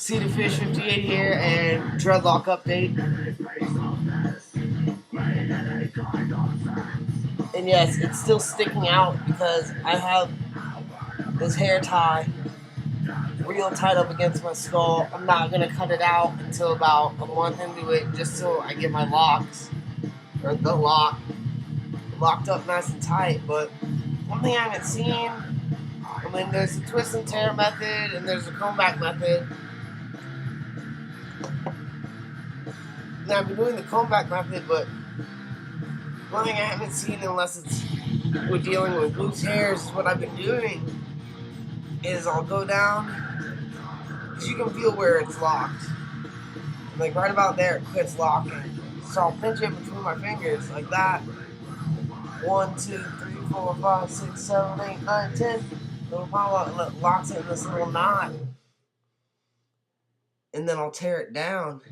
See the Fish 58 here and dreadlock update. And yes, it's still sticking out because I have this hair tie real tight up against my skull. I'm not gonna cut it out until about a month into it, just so I get my locks or the locked up nice and tight. But one thing I haven't seen, I mean, there's the twist and tear method and there's the comb back method. Now I've been doing the comb back method, but one thing I haven't seen, unless it's we're dealing with loose hairs, is what I've been doing is I'll go down, because you can feel where it's locked. Like right about there, it quits locking. So I'll pinch it between my fingers like that. 1, 2, 3, 4, 5, 6, 7, 8, 9, 10. Little pile locks it in this little knot. And then I'll tear it down.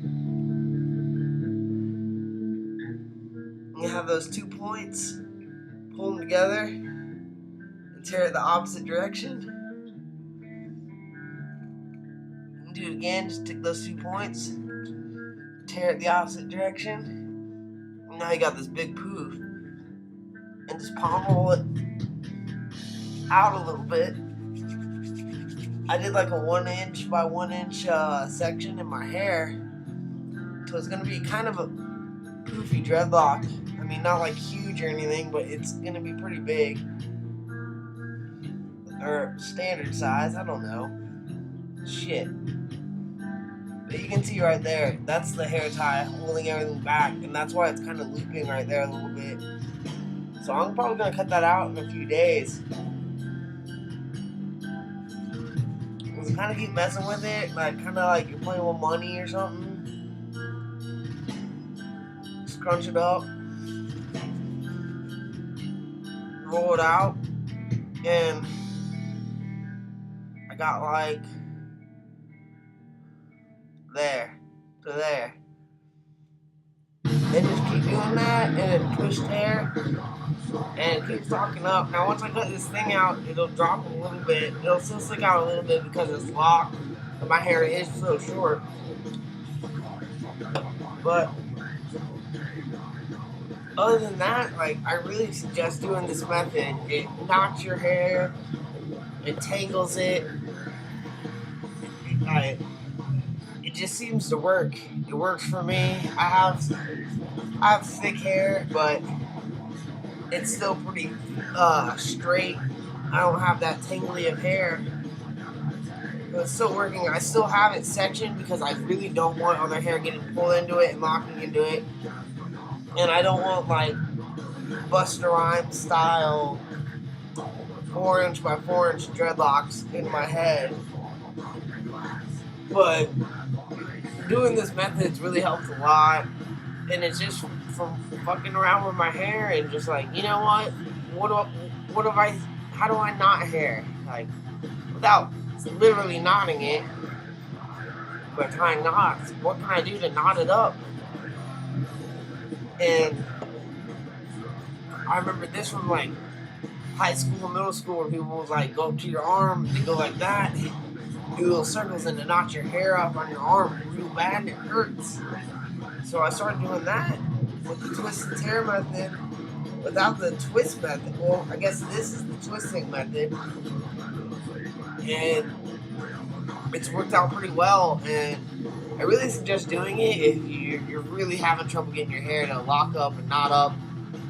You have those 2 points, pull them together, and tear it the opposite direction. And do it again, just take those 2 points, tear it the opposite direction. And now you got this big poof. And just palm roll it out a little bit. I did like a 1 inch by 1 inch section in my hair. So it's going to be kind of a poofy dreadlock. I mean, not like huge or anything, but it's going to be pretty big. Or standard size, I don't know. Shit. But you can see right there, that's the hair tie holding everything back, and that's why it's kind of looping right there a little bit. So I'm probably going to cut that out in a few days. Just kind of keep messing with it, like kind of like you're playing with money or something. Scrunch it up. Roll it out. And I got like there to there. And just keep doing that and then twist hair and it keeps locking up. Now once I cut this thing out, it'll drop a little bit. It'll still stick out a little bit because it's locked and my hair is so short. But other than that, like, I really suggest doing this method. It knocks your hair, it tangles it, it just seems to work. It works for me. I have thick hair, but it's still pretty straight. I don't have that tangly of hair. But it's still working. I still have it sectioned because I really don't want other hair getting pulled into it and locking into it. And I don't want like Busta Rhymes style 4 inch by 4 inch dreadlocks in my head. But doing this method's really helped a lot. And it's just from fucking around with my hair and just like, you know how do I knot hair? Like, without literally knotting it, but tying knots, what can I do to knot it up? And I remember this from like high school and middle school where people was like, go up to your arm and go like that, do little circles and to knot your hair up on your arm real bad and it hurts. So I started doing that with the twist and tear method without the twist method. Well, I guess this is the twisting method. And it's worked out pretty well. And I really suggest doing it if you're really having trouble getting your hair to lock up and knot up.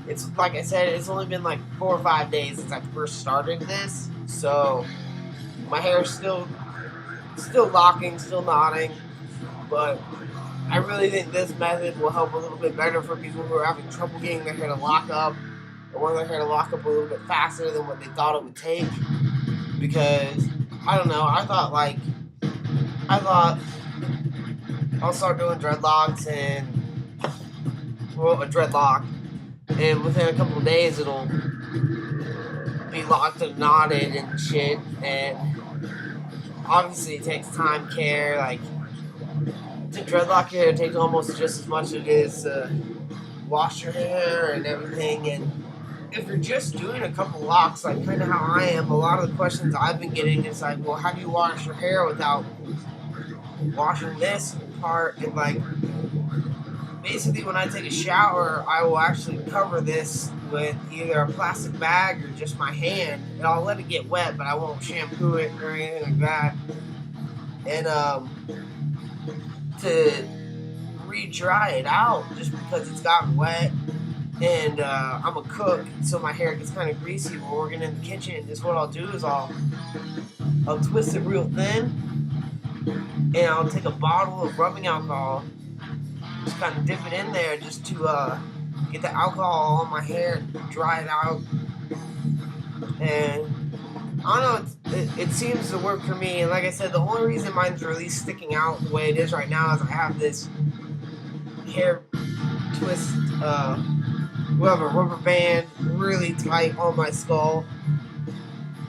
It's like I said, it's only been like 4 or 5 days since I first started this. So my hair is still locking, still knotting. But I really think this method will help a little bit better for people who are having trouble getting their hair to lock up or want their hair to lock up a little bit faster than what they thought it would take. Because, I don't know, I thought I'll start doing dreadlocks a dreadlock, and within a couple of days it'll be locked and knotted and shit, and obviously it takes time, care, like, to dreadlock your hair takes almost just as much as it is to wash your hair and everything. And if you're just doing a couple locks, like kind of how I am, a lot of the questions I've been getting is like, well, how do you wash your hair without washing this part, and like basically when I take a shower, I will actually cover this with either a plastic bag or just my hand, and I'll let it get wet, but I won't shampoo it or anything like that. And to re-dry it out, just because it's gotten wet, and I'm a cook, so my hair gets kind of greasy when working in the kitchen. Is what I'll do is I'll twist it real thin, and I'll take a bottle of rubbing alcohol, just kind of dip it in there just to get the alcohol on my hair and dry it out. And I don't know, it seems to work for me. And like I said, the only reason mine's really sticking out the way it is right now is I have this hair twist, we have a rubber band really tight on my skull.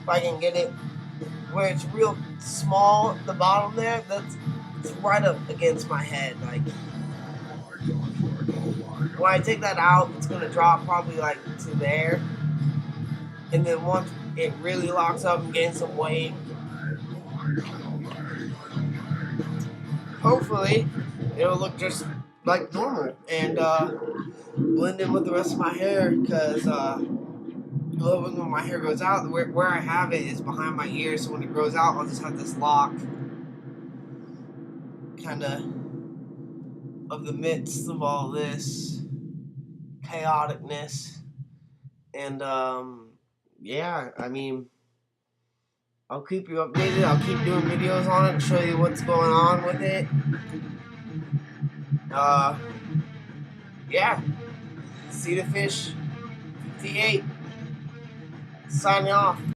If I can get it where it's real small at the bottom there, it's right up against my head. Like, when I take that out, it's gonna drop probably like to there. And then once it really locks up and gains some weight, hopefully it'll look just like normal and blend in with the rest of my hair. Because when my hair goes out, where I have it is behind my ear, so when it grows out, I'll just have this lock kind of the midst of all this chaoticness. And yeah, I mean, I'll keep you updated. I'll keep doing videos on it and show you what's going on with it. Yeah, See the Fish 58 signing off.